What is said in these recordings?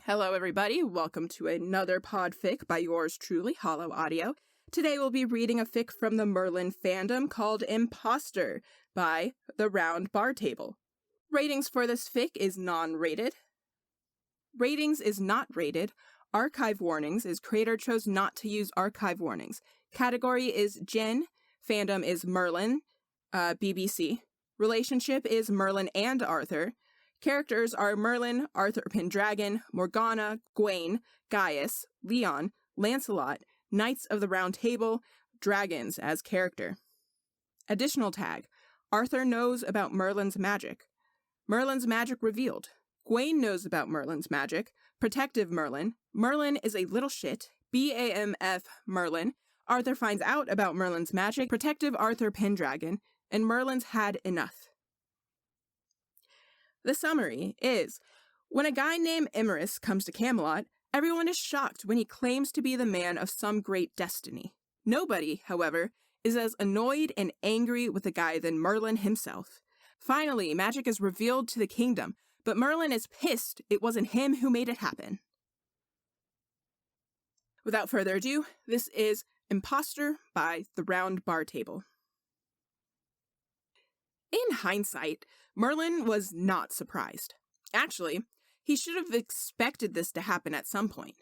Hello everybody, welcome to another Podfic by yours truly, Hollow Audio. Today we'll be reading a fic from the Merlin fandom called Imposter by Theroundbartable. Ratings for this fic is non-rated. Ratings is not rated. Archive warnings is creator chose not to use archive warnings. Category is Gen. Fandom is Merlin, BBC. Relationship is Merlin and Arthur. Characters are Merlin, Arthur Pendragon, Morgana, Gawain, Gaius, Leon, Lancelot, Knights of the Round Table, dragons as character. Additional tag: Arthur knows about Merlin's magic. Merlin's magic revealed. Gawain knows about Merlin's magic. Protective Merlin. Merlin is a little shit. BAMF Merlin. Arthur finds out about Merlin's magic. Protective Arthur Pendragon. And Merlin's had enough. The summary is, when a guy named Emrys comes to Camelot, everyone is shocked when he claims to be the man of some great destiny. Nobody, however, is as annoyed and angry with the guy than Merlin himself. Finally, magic is revealed to the kingdom, but Merlin is pissed it wasn't him who made it happen. Without further ado, this is Imposter by Theroundbartable. In hindsight, Merlin was not surprised. Actually, he should have expected this to happen at some point.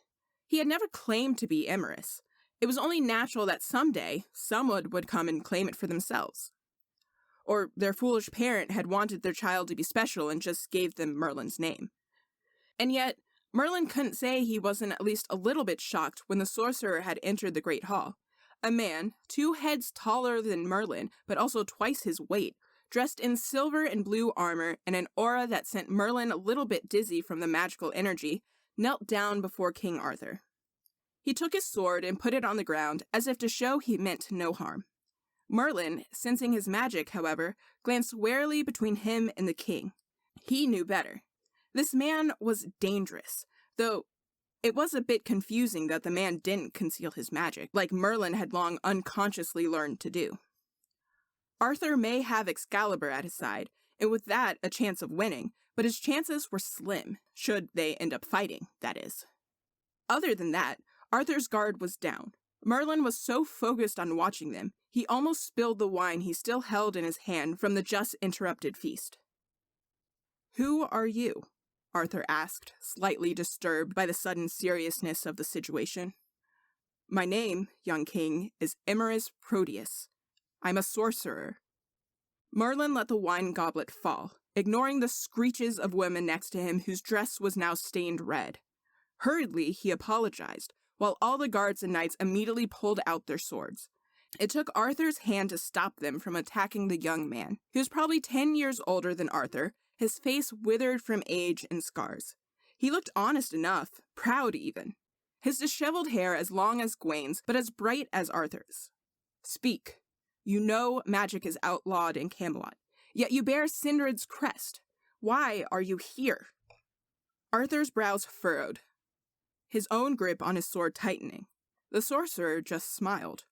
He had never claimed to be Emrys. It was only natural that someday, someone would come and claim it for themselves. Or their foolish parent had wanted their child to be special and just gave them Merlin's name. And yet, Merlin couldn't say he wasn't at least a little bit shocked when the sorcerer had entered the Great Hall. A man, 2 heads taller than Merlin, but also twice his weight, dressed in silver and blue armor and an aura that sent Merlin a little bit dizzy from the magical energy, knelt down before King Arthur. He took his sword and put it on the ground as if to show he meant no harm. Merlin, sensing his magic, however, glanced warily between him and the king. He knew better. This man was dangerous, though it was a bit confusing that the man didn't conceal his magic, like Merlin had long unconsciously learned to do. Arthur may have Excalibur at his side, and with that, a chance of winning, but his chances were slim, should they end up fighting, that is. Other than that, Arthur's guard was down. Merlin was so focused on watching them, he almost spilled the wine he still held in his hand from the just interrupted feast. "Who are you?" Arthur asked, slightly disturbed by the sudden seriousness of the situation. "My name, young king, is Emrys Proteus. I'm a sorcerer." Merlin let the wine goblet fall, ignoring the screeches of women next to him whose dress was now stained red. Hurriedly, he apologized, while all the guards and knights immediately pulled out their swords. It took Arthur's hand to stop them from attacking the young man. He was probably 10 years older than Arthur, his face withered from age and scars. He looked honest enough, proud even. His disheveled hair as long as Gawain's, but as bright as Arthur's. "Speak. You know magic is outlawed in Camelot, yet you bear Sindred's crest. Why are you here?" Arthur's brows furrowed, his own grip on his sword tightening. The sorcerer just smiled.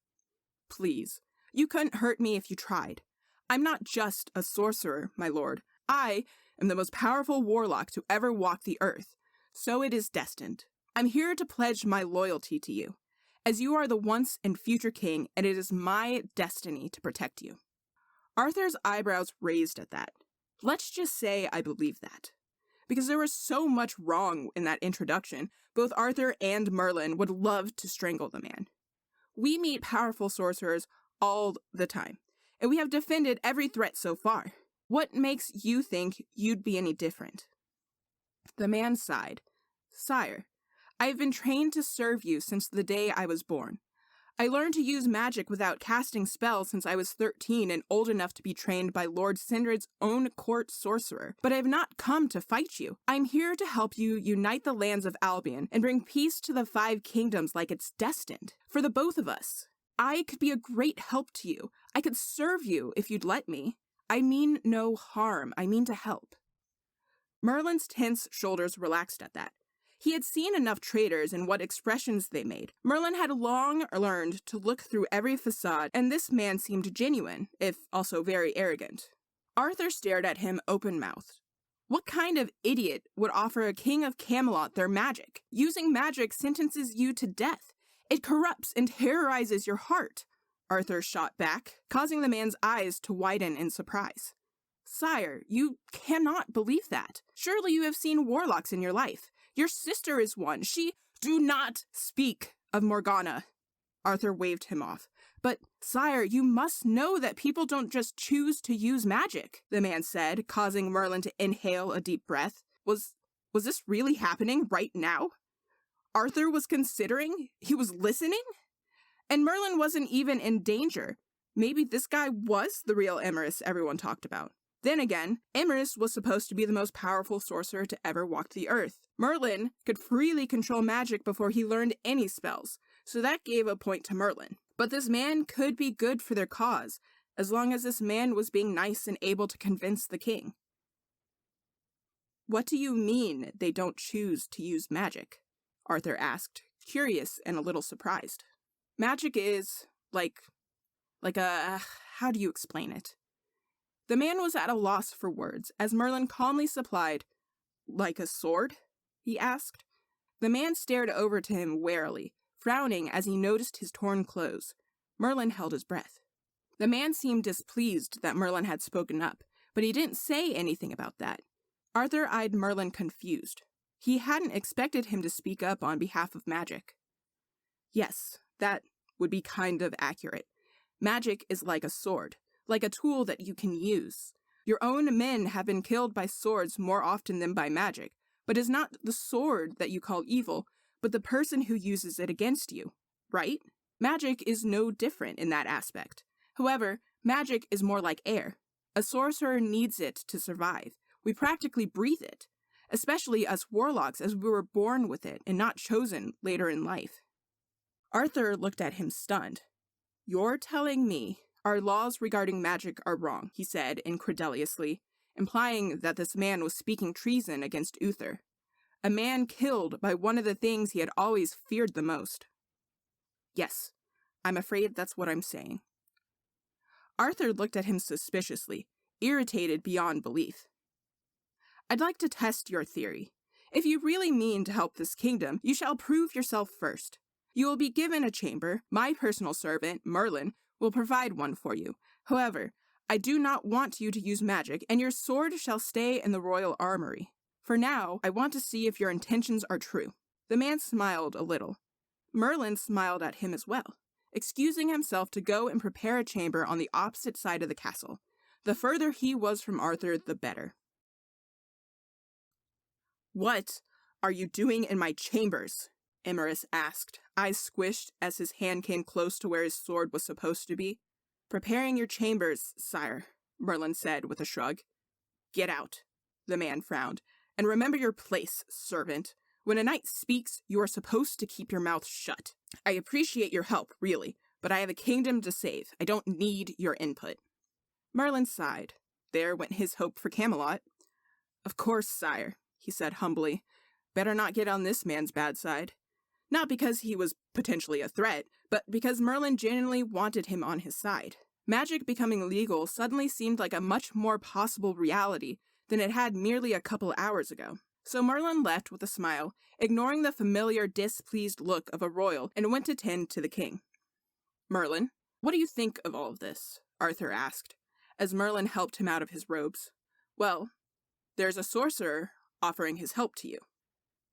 "Please, you couldn't hurt me if you tried. I'm not just a sorcerer, my lord. I am the most powerful warlock to ever walk the earth. So it is destined. I'm here to pledge my loyalty to you, as you are the once and future king, and it is my destiny to protect you." Arthur's eyebrows raised at that. Let's just say I believe that. Because there was so much wrong in that introduction, both Arthur and Merlin would love to strangle the man. We meet powerful sorcerers all the time, and we have defended every threat so far. What makes you think you'd be any different? The man sighed. "Sire, I have been trained to serve you since the day I was born. I learned to use magic without casting spells since I was 13 and old enough to be trained by Lord Sindred's own court sorcerer, but I have not come to fight you. I'm here to help you unite the lands of Albion and bring peace to the 5 kingdoms like it's destined. For the both of us. I could be a great help to you. I could serve you if you'd let me. I mean no harm. I mean to help." Merlin's tense shoulders relaxed at that. He had seen enough traitors and what expressions they made. Merlin had long learned to look through every facade, and this man seemed genuine, if also very arrogant. Arthur stared at him open-mouthed. What kind of idiot would offer a king of Camelot their magic? Using magic sentences you to death. It corrupts and terrorizes your heart, Arthur shot back, causing the man's eyes to widen in surprise. Sire, you cannot believe that. Surely you have seen warlocks in your life. Your sister is one. Do not speak of Morgana. Arthur waved him off. But, sire, you must know that people don't just choose to use magic, the man said, causing Merlin to inhale a deep breath. Was this really happening right now? Arthur was considering? He was listening? And Merlin wasn't even in danger. Maybe this guy was the real Emrys everyone talked about. Then again, Emrys was supposed to be the most powerful sorcerer to ever walk the earth. Merlin could freely control magic before he learned any spells, so that gave a point to Merlin. But this man could be good for their cause, as long as this man was being nice and able to convince the king. What do you mean they don't choose to use magic? Arthur asked, curious and a little surprised. Magic is, how do you explain it? The man was at a loss for words, as Merlin calmly supplied, like a sword? He asked. The man stared over to him warily, frowning as he noticed his torn clothes. Merlin held his breath. The man seemed displeased that Merlin had spoken up, but he didn't say anything about that. Arthur eyed Merlin confused. He hadn't expected him to speak up on behalf of magic. Yes, that would be kind of accurate. Magic is like a sword, like a tool that you can use. Your own men have been killed by swords more often than by magic, but it's not the sword that you call evil, but the person who uses it against you, right? Magic is no different in that aspect. However, magic is more like air. A sorcerer needs it to survive. We practically breathe it, especially us warlocks, as we were born with it and not chosen later in life. Arthur looked at him stunned. You're telling me our laws regarding magic are wrong, he said incredulously, implying that this man was speaking treason against Uther. A man killed by one of the things he had always feared the most. Yes, I'm afraid that's what I'm saying. Arthur looked at him suspiciously, irritated beyond belief. I'd like to test your theory. If you really mean to help this kingdom, you shall prove yourself first. You will be given a chamber. My personal servant, Merlin, will provide one for you. However, I do not want you to use magic, and your sword shall stay in the royal armory. For now, I want to see if your intentions are true. The man smiled a little. Merlin smiled at him as well, excusing himself to go and prepare a chamber on the opposite side of the castle. The further he was from Arthur, the better. What are you doing in my chambers? Emrys asked, eyes squished as his hand came close to where his sword was supposed to be. Preparing your chambers, sire, Merlin said with a shrug. Get out, the man frowned. And remember your place, servant. When a knight speaks, you are supposed to keep your mouth shut. I appreciate your help, really, but I have a kingdom to save. I don't need your input. Merlin sighed. There went his hope for Camelot. Of course, sire, he said humbly. Better not get on this man's bad side. Not because he was potentially a threat, but because Merlin genuinely wanted him on his side. Magic becoming legal suddenly seemed like a much more possible reality than it had merely a couple hours ago. So Merlin left with a smile, ignoring the familiar displeased look of a royal, and went to tend to the king. Merlin, what do you think of all of this? Arthur asked, as Merlin helped him out of his robes. Well, there's a sorcerer offering his help to you.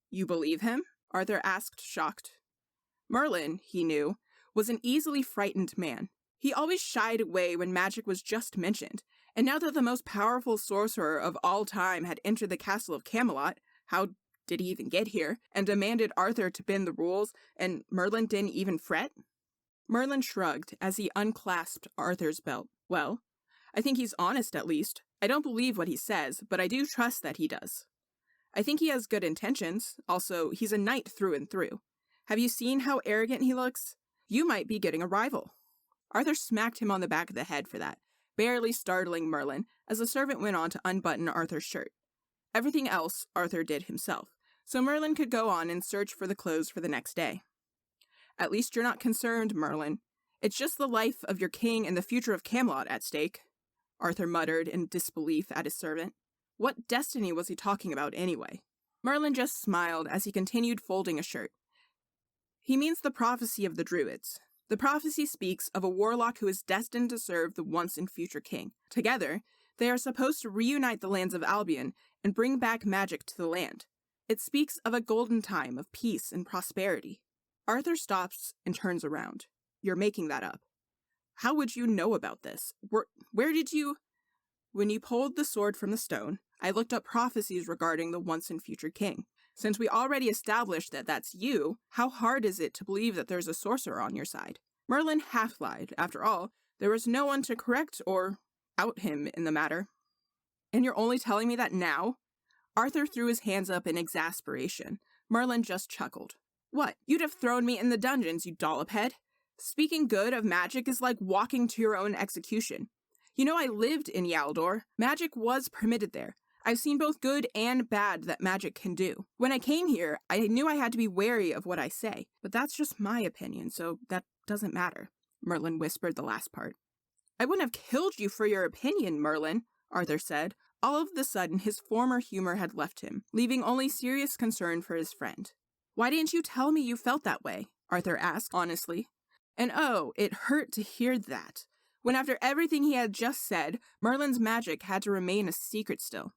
You believe him? Arthur asked, shocked. Merlin, he knew, was an easily frightened man. He always shied away when magic was just mentioned, and now that the most powerful sorcerer of all time had entered the castle of Camelot, how did he even get here, and demanded Arthur to bend the rules, and Merlin didn't even fret? Merlin shrugged as he unclasped Arthur's belt. Well, I think he's honest at least. I don't believe what he says, but I do trust that he does. I think he has good intentions. Also, he's a knight through and through. Have you seen how arrogant he looks? You might be getting a rival. Arthur smacked him on the back of the head for that, barely startling Merlin, as the servant went on to unbutton Arthur's shirt. Everything else Arthur did himself, so Merlin could go on and search for the clothes for the next day. At least you're not concerned, Merlin. It's just the life of your king and the future of Camelot at stake, Arthur muttered in disbelief at his servant. What destiny was he talking about anyway? Merlin just smiled as he continued folding a shirt. He means the prophecy of the Druids. The prophecy speaks of a warlock who is destined to serve the once and future king. Together, they are supposed to reunite the lands of Albion and bring back magic to the land. It speaks of a golden time of peace and prosperity. Arthur stops and turns around. You're making that up. How would you know about this? Where did you... When you pulled the sword from the stone, I looked up prophecies regarding the once and future king. Since we already established that that's you, how hard is it to believe that there's a sorcerer on your side? Merlin half-lied. After all, there was no one to correct or out him in the matter. And you're only telling me that now? Arthur threw his hands up in exasperation. Merlin just chuckled. What? You'd have thrown me in the dungeons, you dollop head. Speaking good of magic is like walking to your own execution. You know, I lived in Yaldor. Magic was permitted there. I've seen both good and bad that magic can do. When I came here, I knew I had to be wary of what I say, but that's just my opinion, so that doesn't matter. Merlin whispered the last part. I wouldn't have killed you for your opinion, Merlin, Arthur said. All of a sudden, his former humor had left him, leaving only serious concern for his friend. Why didn't you tell me you felt that way? Arthur asked honestly. And oh, it hurt to hear that, when after everything he had just said, Merlin's magic had to remain a secret still.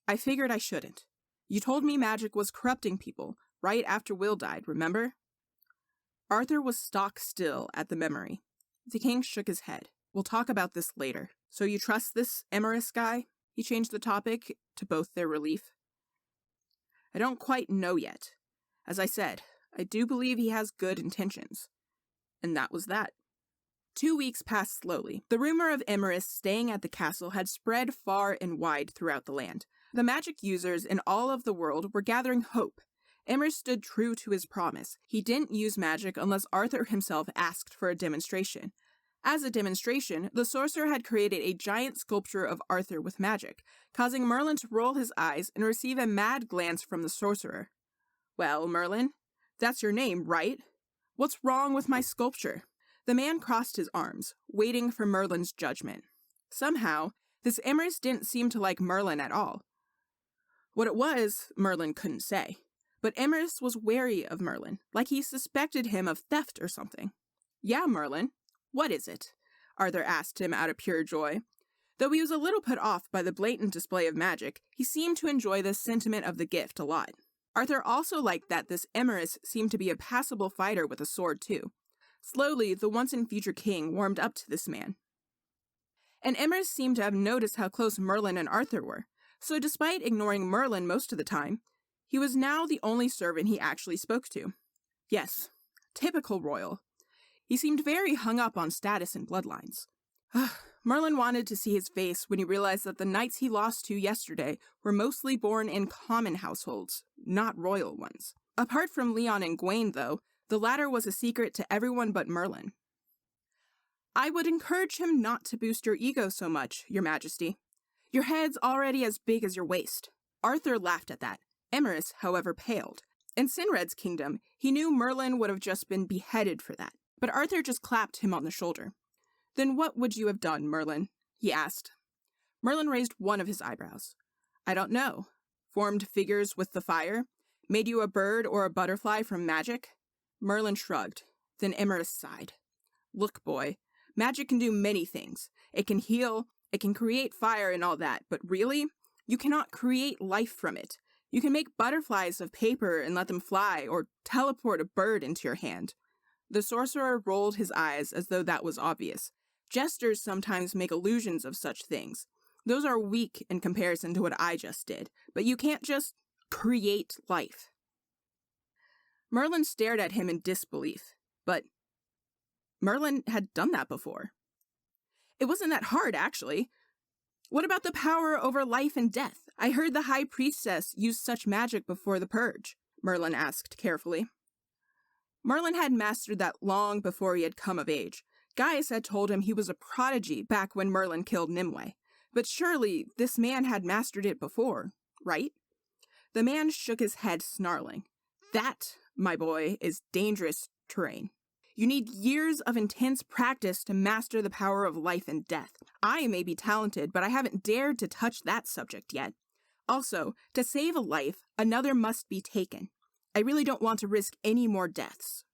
I figured I shouldn't. You told me magic was corrupting people, right after Will died, remember? Arthur was stock still at the memory. The king shook his head. We'll talk about this later. So you trust this Emrys guy? He changed the topic, to both their relief. I don't quite know yet. As I said, I do believe he has good intentions. And that was that. 2 weeks passed slowly. The rumor of Emrys staying at the castle had spread far and wide throughout the land. The magic users in all of the world were gathering hope. Emrys stood true to his promise. He didn't use magic unless Arthur himself asked for a demonstration. As a demonstration, the sorcerer had created a giant sculpture of Arthur with magic, causing Merlin to roll his eyes and receive a mad glance from the sorcerer. Well, Merlin, that's your name, right? What's wrong with my sculpture? The man crossed his arms, waiting for Merlin's judgment. Somehow, this Emrys didn't seem to like Merlin at all. What it was, Merlin couldn't say. But Emrys was wary of Merlin, like he suspected him of theft or something. Yeah, Merlin, what is it? Arthur asked him out of pure joy. Though he was a little put off by the blatant display of magic, he seemed to enjoy the sentiment of the gift a lot. Arthur also liked that this Emrys seemed to be a passable fighter with a sword too. Slowly, the once-and-future king warmed up to this man. And Emrys seemed to have noticed how close Merlin and Arthur were, so despite ignoring Merlin most of the time, he was now the only servant he actually spoke to. Yes, typical royal. He seemed very hung up on status and bloodlines. Merlin wanted to see his face when he realized that the knights he lost to yesterday were mostly born in common households, not royal ones. Apart from Leon and Gwaine, though, the latter was a secret to everyone but Merlin. I would encourage him not to boost your ego so much, Your Majesty. Your head's already as big as your waist. Arthur laughed at that. Emrys, however, paled. In Sinred's kingdom, he knew Merlin would have just been beheaded for that. But Arthur just clapped him on the shoulder. Then what would you have done, Merlin? He asked. Merlin raised one of his eyebrows. I don't know. Formed figures with the fire? Made you a bird or a butterfly from magic? Merlin shrugged. Then Emrys sighed. Look, boy, magic can do many things. It can heal, it can create fire and all that, but really, you cannot create life from it. You can make butterflies of paper and let them fly, or teleport a bird into your hand. The sorcerer rolled his eyes as though that was obvious. Jesters sometimes make illusions of such things. Those are weak in comparison to what I just did, but you can't just create life. Merlin stared at him in disbelief, but Merlin had done that before. It wasn't that hard, actually. What about the power over life and death? I heard the High Priestess used such magic before the Purge, Merlin asked carefully. Merlin had mastered that long before he had come of age. Gaius had told him he was a prodigy back when Merlin killed Nimue. But surely this man had mastered it before, right? The man shook his head, snarling. That, my boy, is dangerous terrain. You need years of intense practice to master the power of life and death. I may be talented, but I haven't dared to touch that subject yet. Also, to save a life, another must be taken. I really don't want to risk any more deaths."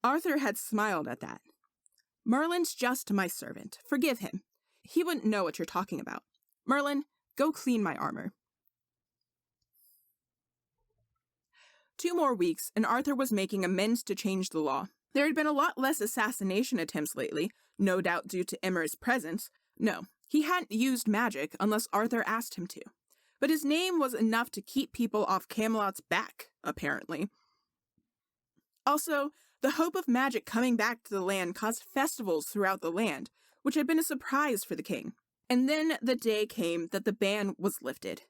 Arthur had smiled at that. "Merlin's just my servant. Forgive him. He wouldn't know what you're talking about. Merlin, go clean my armor." 2 more weeks, and Arthur was making amends to change the law. There had been a lot less assassination attempts lately, no doubt due to Emrys' presence. No, he hadn't used magic unless Arthur asked him to. But his name was enough to keep people off Camelot's back, apparently. Also, the hope of magic coming back to the land caused festivals throughout the land, which had been a surprise for the king. And then the day came that the ban was lifted.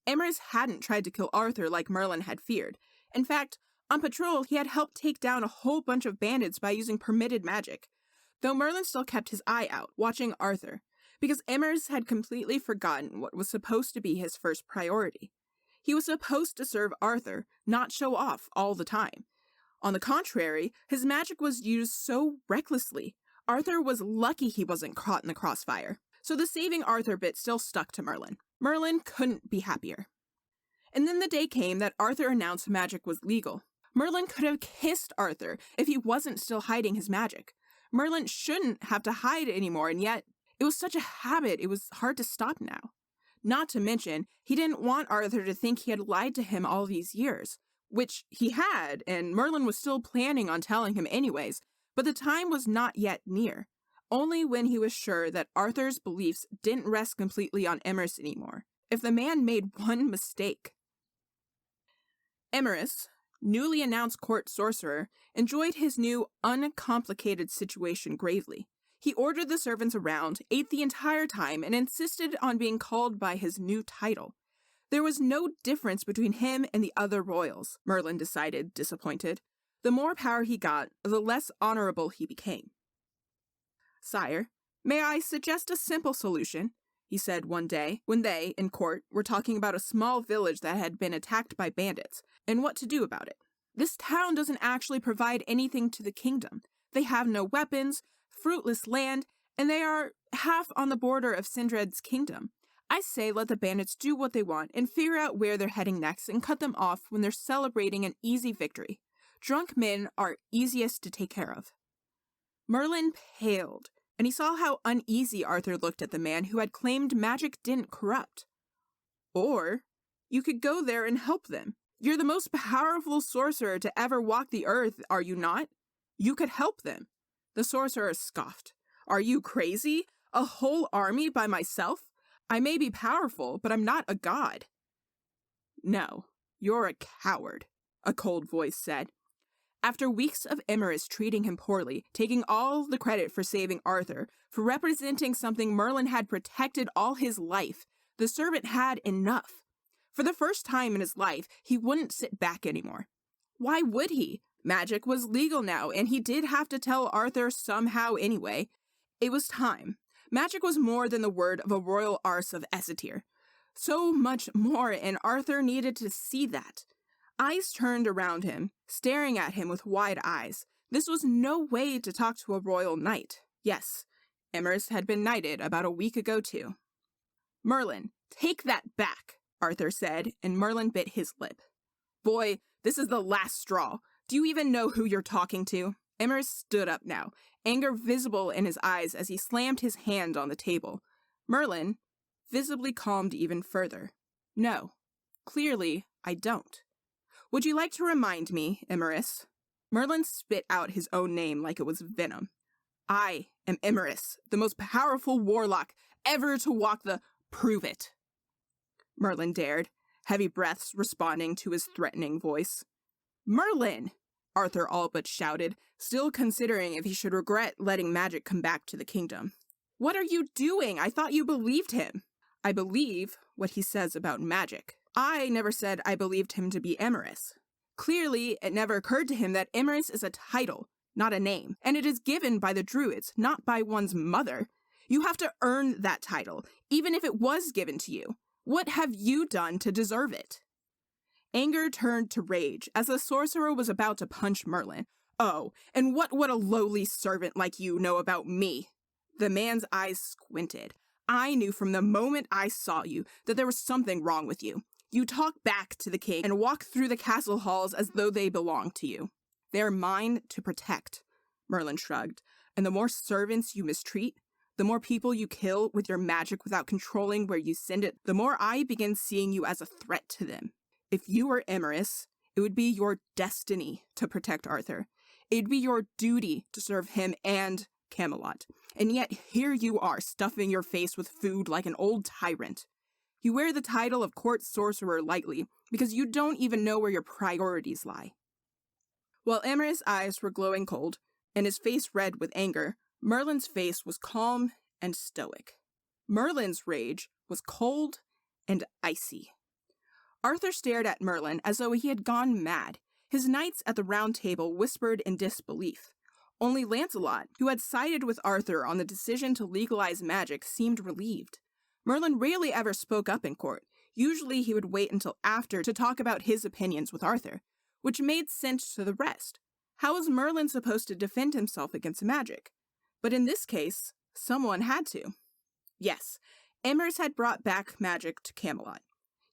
Emrys hadn't tried to kill Arthur like Merlin had feared. In fact, on patrol, he had helped take down a whole bunch of bandits by using permitted magic, though Merlin still kept his eye out, watching Arthur, because Emrys had completely forgotten what was supposed to be his first priority. He was supposed to serve Arthur, not show off all the time. On the contrary, his magic was used so recklessly. Arthur was lucky he wasn't caught in the crossfire, so the saving Arthur bit still stuck to Merlin. Merlin couldn't be happier. And then the day came that Arthur announced magic was legal. Merlin could have kissed Arthur if he wasn't still hiding his magic. Merlin shouldn't have to hide anymore, and yet it was such a habit it was hard to stop now. Not to mention, he didn't want Arthur to think he had lied to him all these years, which he had, and Merlin was still planning on telling him anyways, but the time was not yet near. Only when he was sure that Arthur's beliefs didn't rest completely on Emrys anymore. If the man made one mistake. Emrys, newly announced court sorcerer, enjoyed his new, uncomplicated situation gravely. He ordered the servants around, ate the entire time, and insisted on being called by his new title. There was no difference between him and the other royals, Merlin decided, disappointed. The more power he got, the less honorable he became. "Sire, may I suggest a simple solution?" he said one day, when they, in court, were talking about a small village that had been attacked by bandits, and what to do about it. "This town doesn't actually provide anything to the kingdom. They have no weapons, fruitless land, and they are half on the border of Sindred's kingdom. I say let the bandits do what they want and figure out where they're heading next and cut them off when they're celebrating an easy victory. Drunk men are easiest to take care of." Merlin paled, and he saw how uneasy Arthur looked at the man who had claimed magic didn't corrupt. "Or, you could go there and help them. You're the most powerful sorcerer to ever walk the earth, are you not? You could help them." The sorcerer scoffed. "Are you crazy? A whole army by myself? I may be powerful, but I'm not a god." "No, you're a coward," a cold voice said. After weeks of Emrys treating him poorly, taking all the credit for saving Arthur, for representing something Merlin had protected all his life, the servant had enough. For the first time in his life, he wouldn't sit back anymore. Why would he? Magic was legal now, and he did have to tell Arthur somehow anyway. It was time. Magic was more than the word of a royal arse of Essetir. So much more, and Arthur needed to see that. Eyes turned around him, staring at him with wide eyes. This was no way to talk to a royal knight. Yes, Emrys had been knighted about a week ago too. "Merlin, take that back," Arthur said, and Merlin bit his lip. "Boy, this is the last straw. Do you even know who you're talking to?" Emrys stood up now, anger visible in his eyes as he slammed his hand on the table. Merlin, visibly calmed even further. "No, clearly I don't. Would you like to remind me, Emmeris?" Merlin spit out his own name like it was venom. "I am Emrys, the most powerful warlock ever to walk the— Prove it." Merlin dared, heavy breaths responding to his threatening voice. "Merlin!" Arthur all but shouted, still considering if he should regret letting magic come back to the kingdom. "What are you doing? I thought you believed him." "I believe what he says about magic. I never said I believed him to be Emrys. Clearly, it never occurred to him that Emrys is a title, not a name, and it is given by the Druids, not by one's mother. You have to earn that title, even if it was given to you. What have you done to deserve it?" Anger turned to rage as the sorcerer was about to punch Merlin. Oh, and what would a lowly servant like you know about me? The man's eyes squinted. I knew from the moment I saw you that there was something wrong with you. You talk back to the king and walk through the castle halls as though they belong to you. They're mine to protect, Merlin shrugged, and the more servants you mistreat, the more people you kill with your magic without controlling where you send it, the more I begin seeing you as a threat to them. If you were Emrys, it would be your destiny to protect Arthur. It'd be your duty to serve him and Camelot. And yet here you are, stuffing your face with food like an old tyrant. You wear the title of court sorcerer lightly because you don't even know where your priorities lie. While Emrys' eyes were glowing cold and his face red with anger, Merlin's face was calm and stoic. Merlin's rage was cold and icy. Arthur stared at Merlin as though he had gone mad. His knights at the round table whispered in disbelief. Only Lancelot, who had sided with Arthur on the decision to legalize magic, seemed relieved. Merlin rarely ever spoke up in court. Usually he would wait until after to talk about his opinions with Arthur, which made sense to the rest. How was Merlin supposed to defend himself against magic? But in this case, someone had to. Yes, Emrys had brought back magic to Camelot.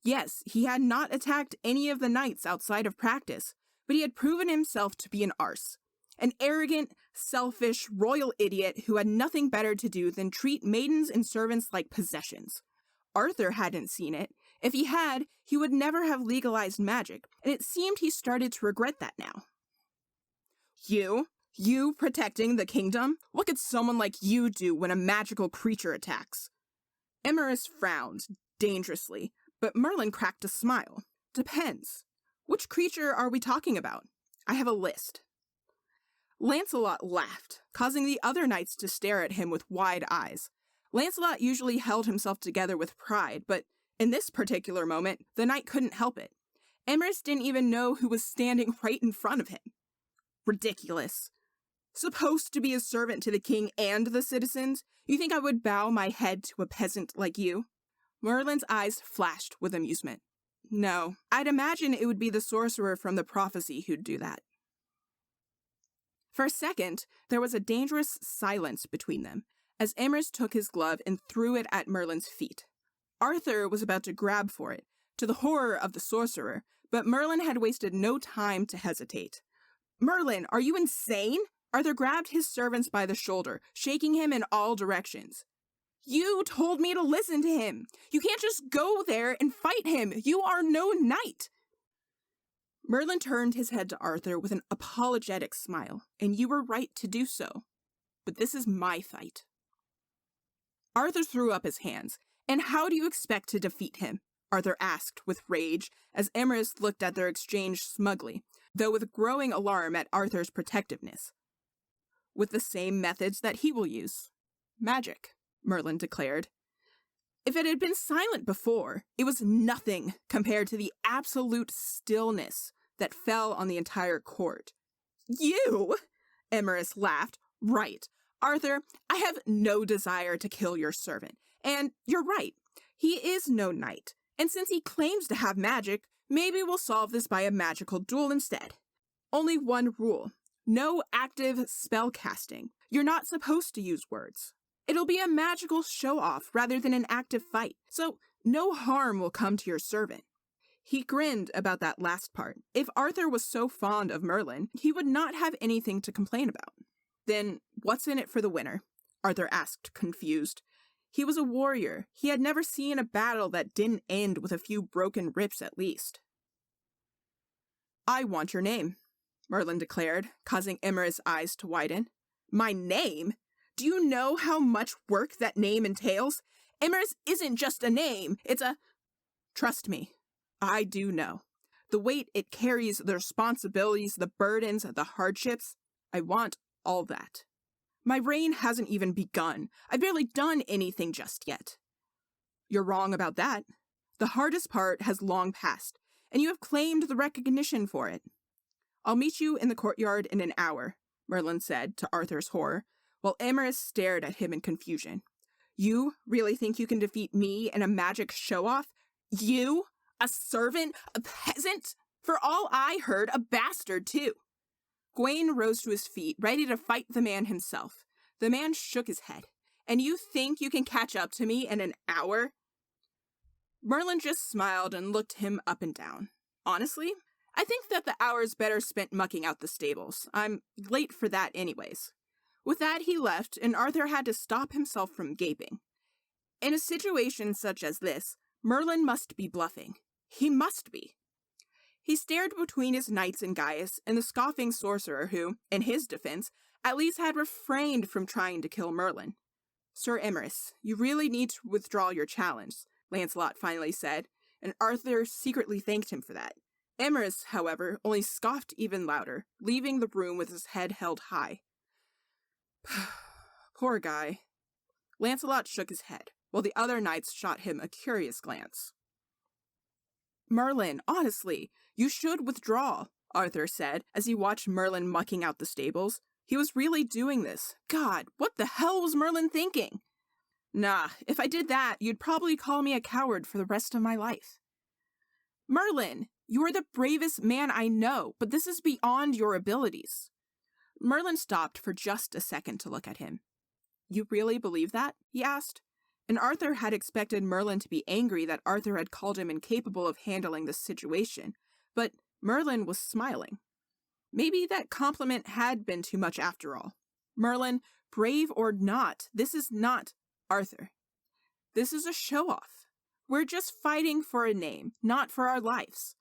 Yes, he had not attacked any of the knights outside of practice, but he had proven himself to be an arse. An arrogant, selfish, royal idiot who had nothing better to do than treat maidens and servants like possessions. Arthur hadn't seen it. If he had, he would never have legalized magic, and it seemed he started to regret that now. You protecting the kingdom? What could someone like you do when a magical creature attacks? Emrys frowned, dangerously, but Merlin cracked a smile. Depends. Which creature are we talking about? I have a list. Lancelot laughed, causing the other knights to stare at him with wide eyes. Lancelot usually held himself together with pride, but in this particular moment, the knight couldn't help it. Emrys didn't even know who was standing right in front of him. Ridiculous. Supposed to be a servant to the king and the citizens? You think I would bow my head to a peasant like you? Merlin's eyes flashed with amusement. No, I'd imagine it would be the sorcerer from the prophecy who'd do that. For a second, there was a dangerous silence between them, as Emrys took his glove and threw it at Merlin's feet. Arthur was about to grab for it, to the horror of the sorcerer, but Merlin had wasted no time to hesitate. Merlin, are you insane? Arthur grabbed his servants by the shoulder, shaking him in all directions. You told me to listen to him. You can't just go there and fight him. You are no knight. Merlin turned his head to Arthur with an apologetic smile, and you were right to do so. But this is my fight. Arthur threw up his hands. And how do you expect to defeat him? Arthur asked with rage, as Emrys looked at their exchange smugly, though with growing alarm at Arthur's protectiveness. With the same methods that he will use. Magic, Merlin declared. If it had been silent before, it was nothing compared to the absolute stillness that fell on the entire court. You? Emrys laughed. Right. Arthur, I have no desire to kill your servant. And you're right. He is no knight. And since he claims to have magic, maybe we'll solve this by a magical duel instead. Only one rule. No active spell casting. You're not supposed to use words. It'll be a magical show-off rather than an active fight, so no harm will come to your servant. He grinned about that last part. If Arthur was so fond of Merlin, he would not have anything to complain about. Then what's in it for the winner? Arthur asked, confused. He was a warrior. He had never seen a battle that didn't end with a few broken ribs at least. I want your name, Merlin declared, causing Emrys' eyes to widen. My name? Do you know how much work that name entails? Emrys isn't just a name, it's a... Trust me, I do know. The weight it carries, the responsibilities, the burdens, the hardships, I want all that. My reign hasn't even begun. I've barely done anything just yet. You're wrong about that. The hardest part has long passed, and you have claimed the recognition for it. I'll meet you in the courtyard in an hour, Merlin said to Arthur's horror, while Emrys stared at him in confusion. You really think you can defeat me in a magic show-off? You? A servant? A peasant? For all I heard, a bastard, too. Gawain rose to his feet, ready to fight the man himself. The man shook his head. And you think you can catch up to me in an hour? Merlin just smiled and looked him up and down. Honestly, I think that the hour's better spent mucking out the stables. I'm late for that anyways. With that, he left, and Arthur had to stop himself from gaping. In a situation such as this, Merlin must be bluffing. He must be. He stared between his knights and Gaius and the scoffing sorcerer who, in his defense, at least had refrained from trying to kill Merlin. Sir Emrys, you really need to withdraw your challenge, Lancelot finally said, and Arthur secretly thanked him for that. Emrys, however, only scoffed even louder, leaving the room with his head held high. Poor guy. Lancelot shook his head, while the other knights shot him a curious glance. Merlin, honestly, you should withdraw, Arthur said, as he watched Merlin mucking out the stables. He was really doing this. God, what the hell was Merlin thinking? Nah, if I did that, you'd probably call me a coward for the rest of my life. Merlin, you are the bravest man I know, but this is beyond your abilities. Merlin stopped for just a second to look at him. You really believe that? He asked. And Arthur had expected Merlin to be angry that Arthur had called him incapable of handling the situation, but Merlin was smiling. Maybe that compliment had been too much after all. Merlin, brave or not, this is not Arthur. This is a show-off. We're just fighting for a name, not for our lives.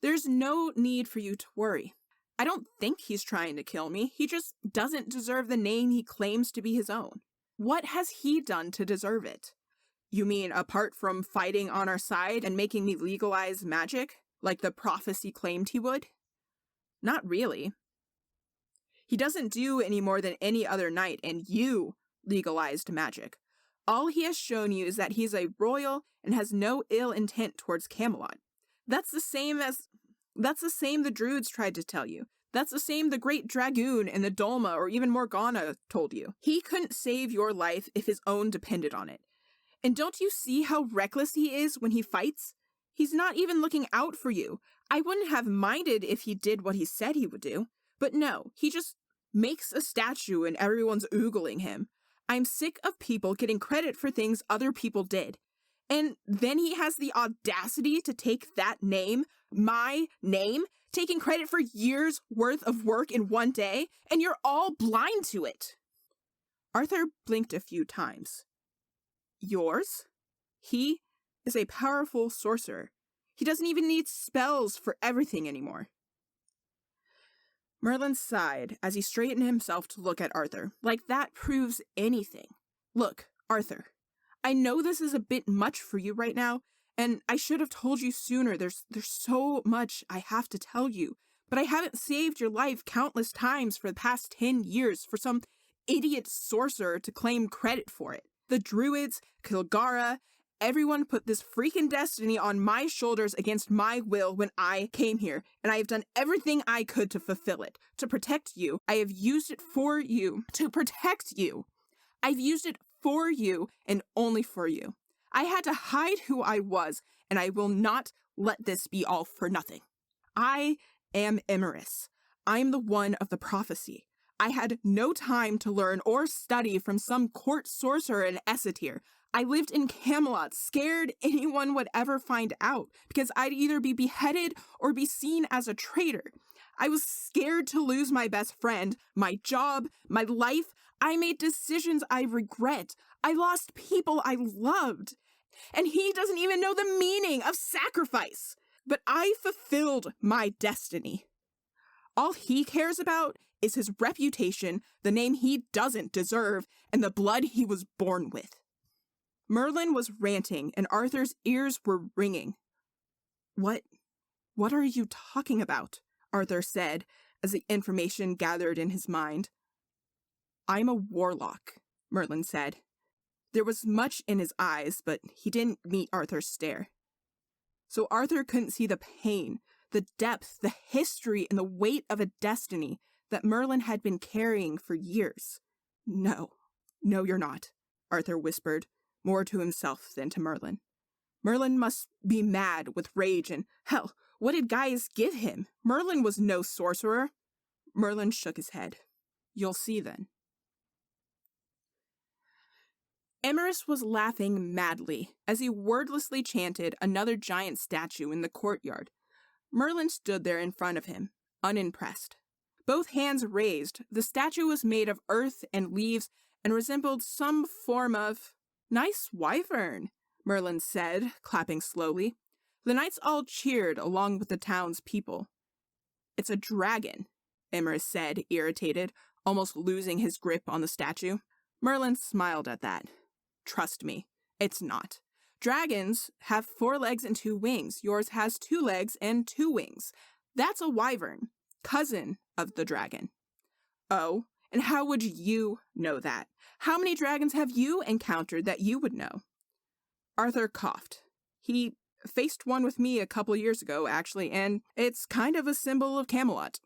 There's no need for you to worry. I don't think he's trying to kill me. He just doesn't deserve the name he claims to be his own. What has he done to deserve it? You mean apart from fighting on our side and making me legalize magic, like the prophecy claimed he would? Not really. He doesn't do any more than any other knight, and you legalized magic. All he has shown you is that he's a royal and has no ill intent towards Camelot. That's the same the Druids tried to tell you. That's the same the Great Dragoon and the Dolma or even Morgana told you. He couldn't save your life if his own depended on it. And don't you see how reckless he is when he fights? He's not even looking out for you. I wouldn't have minded if he did what he said he would do. But no, he just makes a statue and everyone's oogling him. I'm sick of people getting credit for things other people did. And then he has the audacity to take that name, my name, taking credit for years' worth of work in one day, and you're all blind to it. Arthur blinked a few times. Yours? He is a powerful sorcerer. He doesn't even need spells for everything anymore. Merlin sighed as he straightened himself to look at Arthur, like that proves anything. Look, Arthur, I know this is a bit much for you right now, and I should have told you sooner. There's so much I have to tell you, but I haven't saved your life countless times for the past 10 years for some idiot sorcerer to claim credit for it. The Druids, Kilgara, everyone put this freaking destiny on my shoulders against my will when I came here, and I have done everything I could to fulfill it. To protect you, I have used it for you. To protect you. I've used it for you and only for you. I had to hide who I was, and I will not let this be all for nothing. I am Emmeris. I am the one of the prophecy. I had no time to learn or study from some court sorcerer in Essetir. I lived in Camelot, scared anyone would ever find out, because I'd either be beheaded or be seen as a traitor. I was scared to lose my best friend, my job, my life. I made decisions I regret. I lost people I loved. And he doesn't even know the meaning of sacrifice. But I fulfilled my destiny. All he cares about is his reputation, the name he doesn't deserve, and the blood he was born with. Merlin was ranting, and Arthur's ears were ringing. What are you talking about? Arthur said, as the information gathered in his mind. I'm a warlock, Merlin said. There was much in his eyes, but he didn't meet Arthur's stare. So Arthur couldn't see the pain, the depth, the history, and the weight of a destiny that Merlin had been carrying for years. No, you're not, Arthur whispered, more to himself than to Merlin. Merlin must be mad with rage and, hell, what did Gaius give him? Merlin was no sorcerer. Merlin shook his head. You'll see then. Emrys was laughing madly as he wordlessly chanted another giant statue in the courtyard. Merlin stood there in front of him, unimpressed. Both hands raised, the statue was made of earth and leaves and resembled some form of... Nice wyvern, Merlin said, clapping slowly. The knights all cheered along with the town's people. It's a dragon, Emrys said, irritated, almost losing his grip on the statue. Merlin smiled at that. Trust me, it's not. Dragons have 4 legs and 2 wings. Yours has 2 legs and 2 wings. That's a wyvern, cousin of the dragon. Oh, and how would you know that? How many dragons have you encountered that you would know? Arthur coughed. He faced one with me a couple years ago, actually, and it's kind of a symbol of Camelot.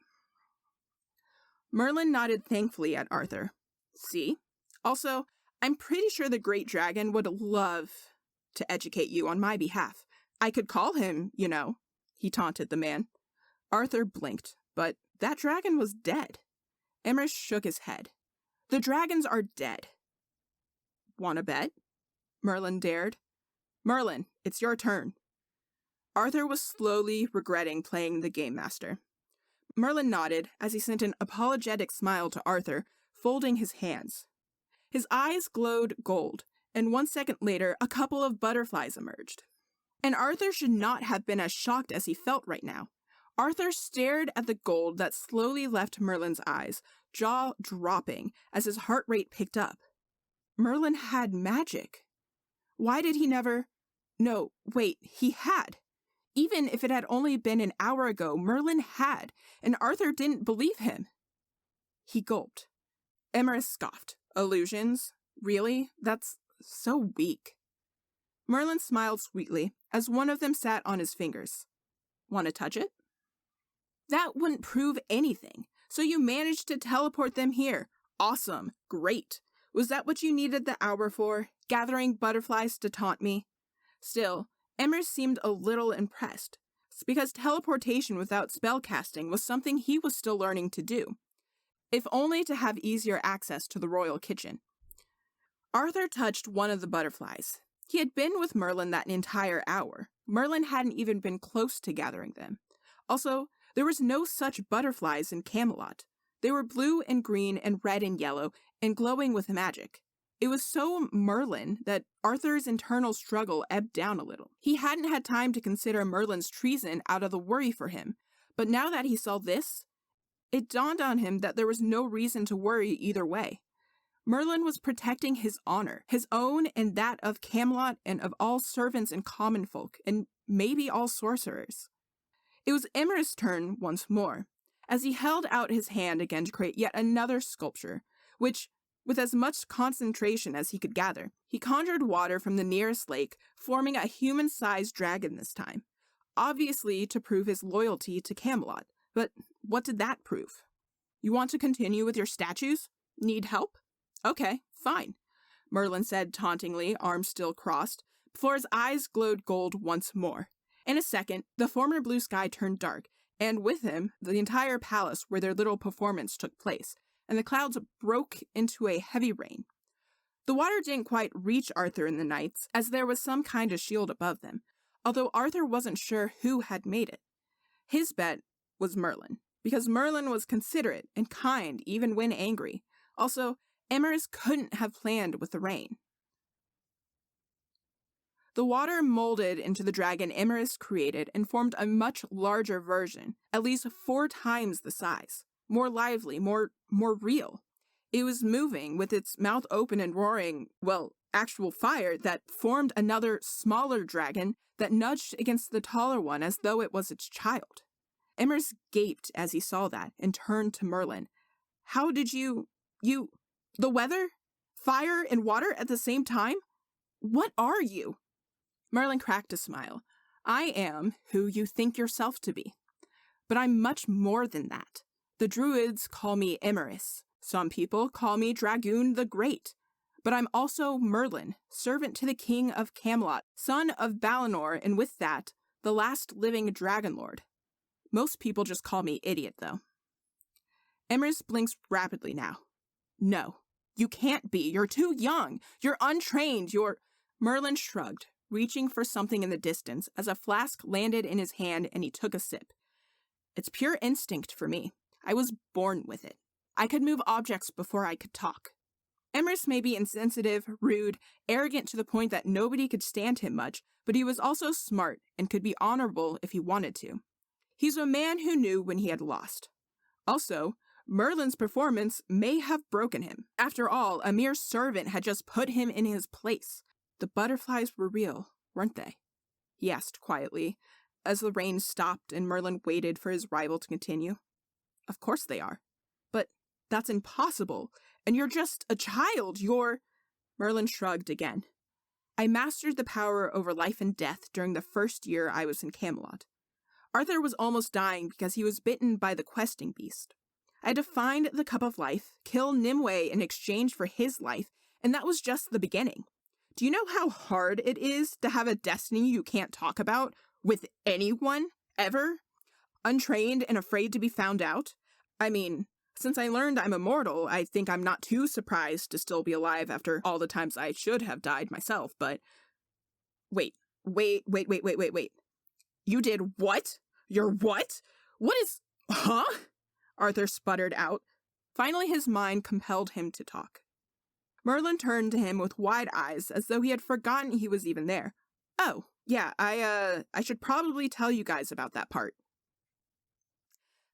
Merlin nodded thankfully at Arthur. See? Also, I'm pretty sure the great dragon would love to educate you on my behalf. I could call him, you know, he taunted the man. Arthur blinked, but that dragon was dead. Emrys shook his head. The dragons are dead. Wanna bet? Merlin dared. Merlin, it's your turn. Arthur was slowly regretting playing the game master. Merlin nodded as he sent an apologetic smile to Arthur, folding his hands. His eyes glowed gold, and 1 second later, a couple of butterflies emerged. And Arthur should not have been as shocked as he felt right now. Arthur stared at the gold that slowly left Merlin's eyes, jaw dropping as his heart rate picked up. Merlin had magic. Why did he never... No, wait, he had. Even if it had only been an hour ago, Merlin had, and Arthur didn't believe him. He gulped. Emrys scoffed. Illusions? Really? That's so weak. Merlin smiled sweetly as one of them sat on his fingers. Want to touch it? That wouldn't prove anything, so you managed to teleport them here. Awesome. Great. Was that what you needed the hour for? Gathering butterflies to taunt me? Still, Emrys seemed a little impressed, because teleportation without spellcasting was something he was still learning to do, if only to have easier access to the royal kitchen. Arthur touched one of the butterflies. He had been with Merlin that entire hour. Merlin hadn't even been close to gathering them. Also, there was no such butterflies in Camelot. They were blue and green and red and yellow and glowing with magic. It was so Merlin that Arthur's internal struggle ebbed down a little. He hadn't had time to consider Merlin's treason out of the worry for him, but now that he saw this, it dawned on him that there was no reason to worry either way. Merlin was protecting his honor, his own and that of Camelot and of all servants and common folk, and maybe all sorcerers. It was Emrys' turn once more, as he held out his hand again to create yet another sculpture, which, with as much concentration as he could gather, he conjured water from the nearest lake, forming a human-sized dragon this time, obviously to prove his loyalty to Camelot. But what did that prove? You want to continue with your statues? Need help? Okay, fine, Merlin said tauntingly, arms still crossed, before his eyes glowed gold once more. In a second, the former blue sky turned dark, and with him, the entire palace where their little performance took place, and the clouds broke into a heavy rain. The water didn't quite reach Arthur and the knights, as there was some kind of shield above them, although Arthur wasn't sure who had made it. His bet was Merlin, because Merlin was considerate and kind even when angry. Also, Emrys couldn't have planned with the rain. The water molded into the dragon Emrys created and formed a much larger version, at least 4 times the size. More lively, more real. It was moving, with its mouth open and roaring, well, actual fire that formed another, smaller dragon that nudged against the taller one as though it was its child. Emrys gaped as he saw that and turned to Merlin. How did you... The weather? Fire and water at the same time? What are you? Merlin cracked a smile. I am who you think yourself to be. But I'm much more than that. The druids call me Emmeris. Some people call me Dragoon the Great. But I'm also Merlin, servant to the king of Camelot, son of Balinor, and with that, the last living dragon lord. Most people just call me idiot, though. Emrys blinks rapidly now. No, you can't be. You're too young. You're untrained. Merlin shrugged, reaching for something in the distance as a flask landed in his hand and he took a sip. It's pure instinct for me. I was born with it. I could move objects before I could talk. Emrys may be insensitive, rude, arrogant to the point that nobody could stand him much, but he was also smart and could be honorable if he wanted to. He's a man who knew when he had lost. Also, Merlin's performance may have broken him. After all, a mere servant had just put him in his place. The butterflies were real, weren't they? He asked quietly, as the rain stopped and Merlin waited for his rival to continue. Of course they are. But that's impossible, and you're just a child, Merlin shrugged again. I mastered the power over life and death during the first year I was in Camelot. Arthur was almost dying because he was bitten by the questing beast. I had to find the cup of life, kill Nimue in exchange for his life, and that was just the beginning. Do you know how hard it is to have a destiny you can't talk about with anyone, ever? Untrained and afraid to be found out? I mean, since I learned I'm immortal, I think I'm not too surprised to still be alive after all the times I should have died myself, but... Wait. You did what? You're what? What is... Huh? Arthur sputtered out. Finally, his mind compelled him to talk. Merlin turned to him with wide eyes, as though he had forgotten he was even there. Oh, yeah, I should probably tell you guys about that part.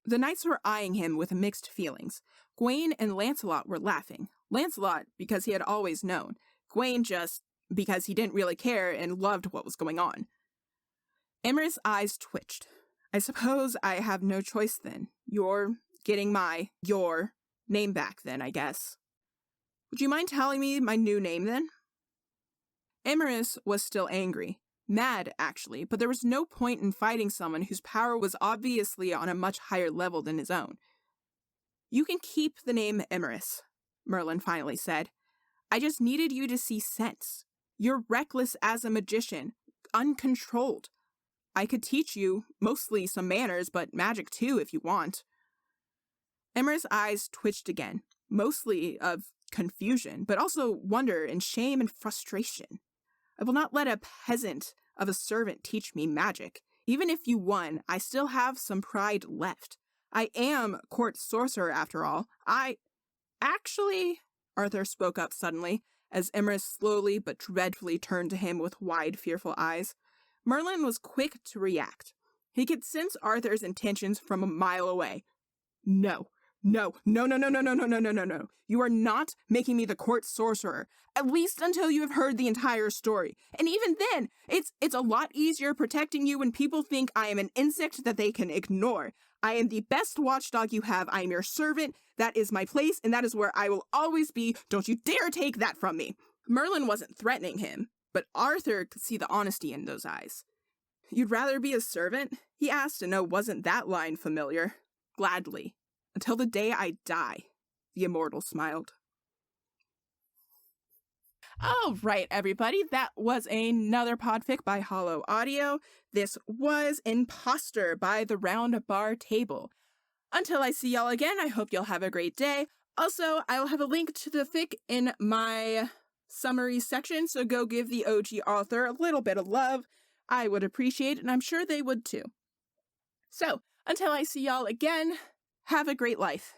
The knights were eyeing him with mixed feelings. Gawain and Lancelot were laughing. Lancelot, because he had always known. Gawain just because he didn't really care and loved what was going on. Emrys' eyes twitched. I suppose I have no choice then. You're getting your name back then, I guess. Would you mind telling me my new name then? Emrys was still angry. Mad, actually, but there was no point in fighting someone whose power was obviously on a much higher level than his own. You can keep the name Emrys, Merlin finally said. I just needed you to see sense. You're reckless as a magician, uncontrolled. I could teach you, mostly some manners, but magic too if you want. Emrys' eyes twitched again, mostly of confusion, but also wonder and shame and frustration. I will not let a peasant of a servant teach me magic. Even if you won, I still have some pride left. I am court sorcerer after all. Actually, Arthur spoke up suddenly, as Emrys slowly but dreadfully turned to him with wide, fearful eyes. Merlin was quick to react. He could sense Arthur's intentions from a mile away. No. You are not making me the court sorcerer, at least until you have heard the entire story. And even then, it's a lot easier protecting you when people think I am an insect that they can ignore. I am the best watchdog you have. I am your servant. That is my place, and that is where I will always be. Don't you dare take that from me. Merlin wasn't threatening him, but Arthur could see the honesty in those eyes. You'd rather be a servant? He asked, and no, wasn't that line familiar? Gladly. Until the day I die, the immortal smiled. All right, everybody, that was another podfic by Hollow Audio. This was Imposter by Theroundbartable. Until I see y'all again, I hope y'all have a great day. Also, I'll have a link to the fic in my summary section, so go give the OG author a little bit of love. I would appreciate it, and I'm sure they would too. So, until I see y'all again, have a great life.